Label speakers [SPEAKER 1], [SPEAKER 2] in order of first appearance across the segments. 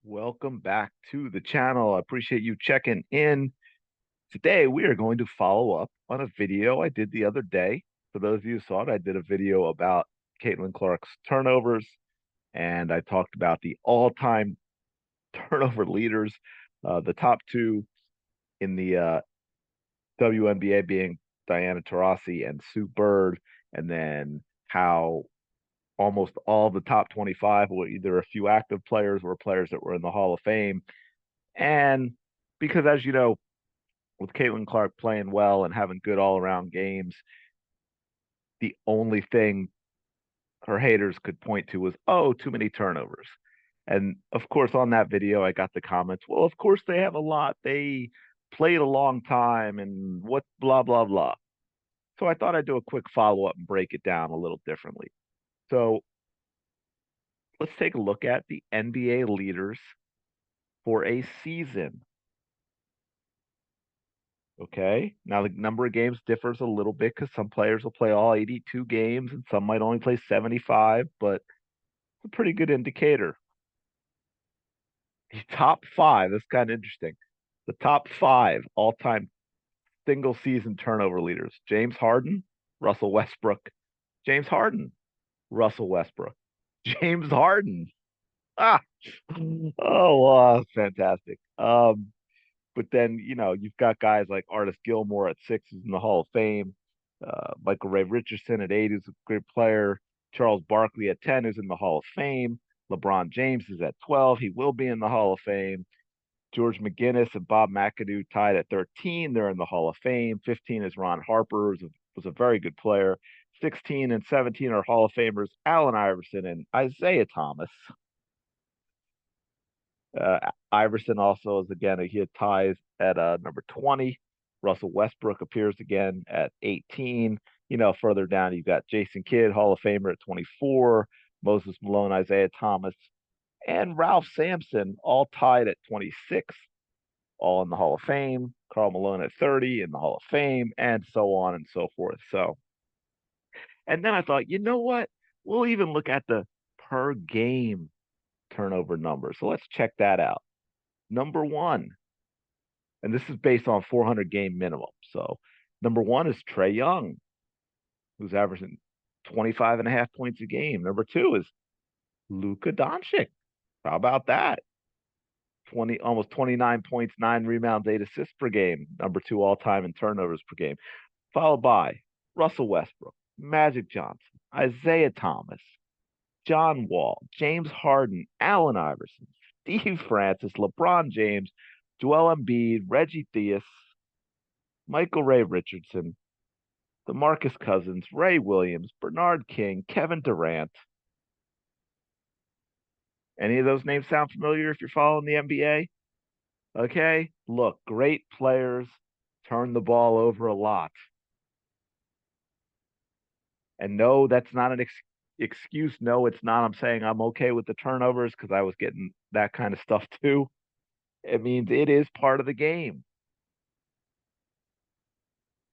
[SPEAKER 1] Welcome back to the channel. I appreciate you checking in. Today, we are going to follow up on a video I did the other day. For those of you who saw it, I did a video about Caitlin Clark's turnovers, and I talked about the all-time turnover leaders, the top two in the WNBA being Diana Taurasi and Sue Bird, and then how almost all the top 25 were either a few active players or players that were in the Hall of Fame. And because, as you know, with Caitlin Clark playing well and having good all around games, the only thing her haters could point to was, oh, too many turnovers. And of course, on that video, I got the comments, well, of course they have a lot. They played a long time and what, blah, blah, blah. So I thought I'd do a quick follow up and break it down a little differently. So let's take a look at the NBA leaders for a season. Okay. Now the number of games differs a little bit because some players will play all 82 games and some might only play 75, but it's a pretty good indicator. The top five, that's kind of interesting. The top five all-time single season turnover leaders: James Harden, Russell Westbrook, James Harden, Russell Westbrook, James Harden. Ah, oh, fantastic. But then, you've got guys like Artis Gilmore at 6, who's in the Hall of Fame. Michael Ray Richardson at 8, who's a great player. Charles Barkley at 10, who's in the Hall of Fame. LeBron James is at 12. He will be in the Hall of Fame. George McGinnis and Bob McAdoo tied at 13. They're in the Hall of Fame. 15 is Ron Harper, who was a very good player. 16 and 17 are Hall of Famers Allen Iverson and Isaiah Thomas. Iverson also is again, he had ties at number 20. Russell Westbrook appears again at 18. Further down, you've got Jason Kidd, Hall of Famer at 24. Moses Malone, Isaiah Thomas, and Ralph Sampson all tied at 26, all in the Hall of Fame. Karl Malone at 30 in the Hall of Fame, and so on and so forth. So, and then I thought, you know what? We'll even look at the per game turnover number. So let's check that out. Number one, and this is based on 400 game minimum. So number one is Trae Young, who's averaging 25 and a half points a game. Number two is Luka Doncic. How about that? Almost 29 points, 9 rebounds, 8 assists per game. Number two all time in turnovers per game. Followed by Russell Westbrook, Magic Johnson, Isaiah Thomas, John Wall, James Harden, Allen Iverson, Steve Francis, LeBron James, Joel Embiid, Reggie Theus, Michael Ray Richardson, DeMarcus Cousins, Ray Williams, Bernard King, Kevin Durant. Any of those names sound familiar if you're following the NBA? Okay, look, great players turn the ball over a lot. And no, that's not an excuse. No, it's not. I'm saying I'm okay with the turnovers because I was getting that kind of stuff too. It means it is part of the game.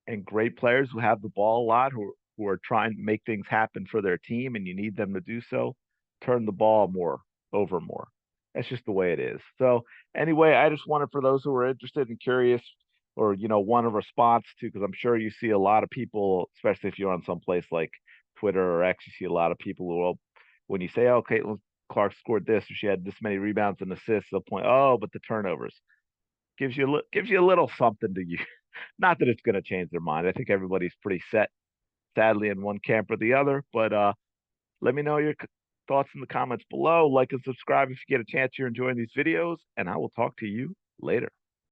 [SPEAKER 1] And great players who have the ball a lot, who are trying to make things happen for their team, and you need them to do so, turn the ball over more. That's just the way it is. So anyway, I just wanted, for those who are interested and curious, or want a response to, because I'm sure you see a lot of people, especially if you're on some place like Twitter or X, you see a lot of people who will, when you say, "Oh, Caitlin Clark scored this, or she had this many rebounds and assists," they'll point, "Oh, but the turnovers." Gives you a little something to you. Not that it's going to change their mind. I think everybody's pretty set, sadly, in one camp or the other. But let me know your thoughts in the comments below. Like and subscribe if you get a chance. You're enjoying these videos, and I will talk to you later.